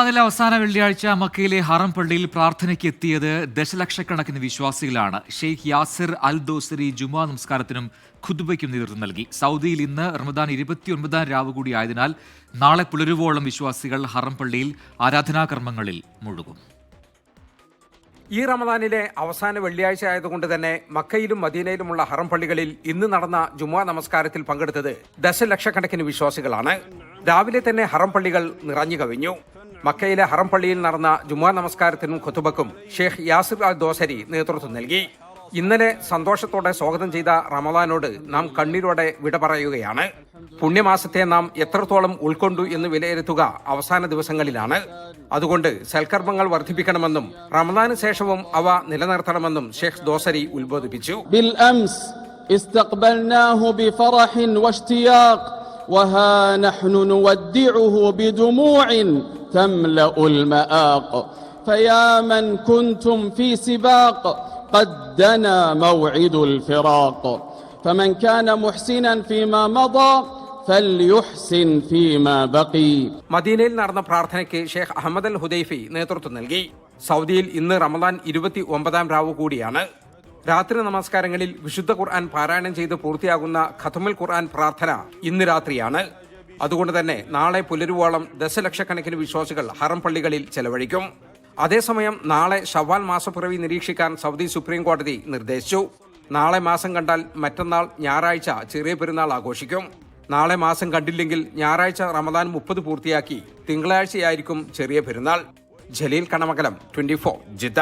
അതിലെ അവസാന വെള്ളിയാഴ്ച മക്കയിലെ ഹറം പള്ളിയിൽ പ്രാർത്ഥനയ്ക്ക് എത്തിയത് ദശലക്ഷക്കണക്കിന് വിശ്വാസികളാണ്. ഷെയ്ഖ് യാസിർ അൽ ദോസരി ജുമാ നമസ്കാരത്തിനും ഖുതുബയ്ക്കും നേതൃത്വം നൽകി. സൗദിയിൽ ഇന്ന് റമദാൻ 29 രാവ് കൂടി ആയതിനാൽ നാളെ പുലരുവോളം വിശ്വാസികൾ ഹറം പള്ളിയിൽ ആരാധനാകർമ്മങ്ങളിൽ മുഴുകും. ഈ റമദാനിലെ അവസാന വെള്ളിയാഴ്ച ആയതുകൊണ്ട് തന്നെ മക്കയിലും മദീനയിലുമുള്ള ഹറം പള്ളികളിൽ ഇന്ന് നടന്ന ജുമുഅ നമസ്കാരത്തിൽ പങ്കെടുത്തത് ദശലക്ഷക്കണക്കിന് വിശ്വാസികളാണ്. രാവിലെ തന്നെ ഹറം പള്ളികൾ നിറഞ്ഞു കവിഞ്ഞു. മക്കയിലെ ഹറം പള്ളിയിൽ നടന്ന ജുമുഅ നമസ്കാരത്തിനും ഖുതുബക്കും ഷെയ്ഖ് യാസിർ അൽ ദോസരി നേതൃത്വം നൽകി. ഇന്നലെ സന്തോഷത്തോടെ സ്വാഗതം ചെയ്ത റമദാനോട് നാം കണ്ണീരോടെ വിട പറയുകയാണ്. പുണ്യമാസത്തെ നാം എത്രത്തോളം ഉൾക്കൊണ്ടു എന്ന് വിലയിരുത്തുക അവസാന ദിവസങ്ങളിലാണ്. അതുകൊണ്ട് സൽക്കർമ്മങ്ങൾ വർദ്ധിപ്പിക്കണമെന്നും റമദാന് ശേഷവും അവ നിലനിർത്തണമെന്നും ഷെയ്ഖ് ദോസരി ഉത്ബോധിപ്പിച്ചു. وها نحن نودعه بدموع تملأ المآق فيا من كنتم في سباق قد دنا موعد الفراق فمن كان محسنا فيما مضى فليحسن فيما بقي. മദീനയിൽ നടന്ന പ്രാർത്ഥനയ്ക്ക് ഷെയ്ഖ് അഹമ്മദ് അൽ ഹുദൈഫി നേതൃത്വം നൽകി. സൗദിയിൽ ഇന്ന് റമദാൻ 29 രാവ് കൂടിയാണ്. രാത്രി നമസ്കാരങ്ങളിൽ വിശുദ്ധ ഖുർആൻ പാരായണം ചെയ്ത് പൂർത്തിയാകുന്ന ഖത്മുൽ ഖുർആൻ പ്രാർത്ഥന ഇന്ന് രാത്രിയാണ്. അതുകൊണ്ട് തന്നെ നാളെ പുലരുവോളം ദശലക്ഷക്കണക്കിന് വിശ്വാസികൾ ഹറം പള്ളികളിൽ ചെലവഴിക്കും. അതേസമയം നാളെ ശവ്വാൽ മാസപ്പിറവി നിരീക്ഷിക്കാൻ സൗദി സുപ്രീം കോടതി നിർദ്ദേശിച്ചു. നാളെ മാസം കണ്ടാൽ മറ്റന്നാൾ ഞായറാഴ്ച ചെറിയ പെരുന്നാൾ ആഘോഷിക്കും. നാളെ മാസം കണ്ടില്ലെങ്കിൽ ഞായറാഴ്ച റമദാൻ 30 പൂർത്തിയാക്കി തിങ്കളാഴ്ചയായിരിക്കും ചെറിയ പെരുന്നാൾ. ജലീൽ കണമകലം, 24 ജിദ്ദ.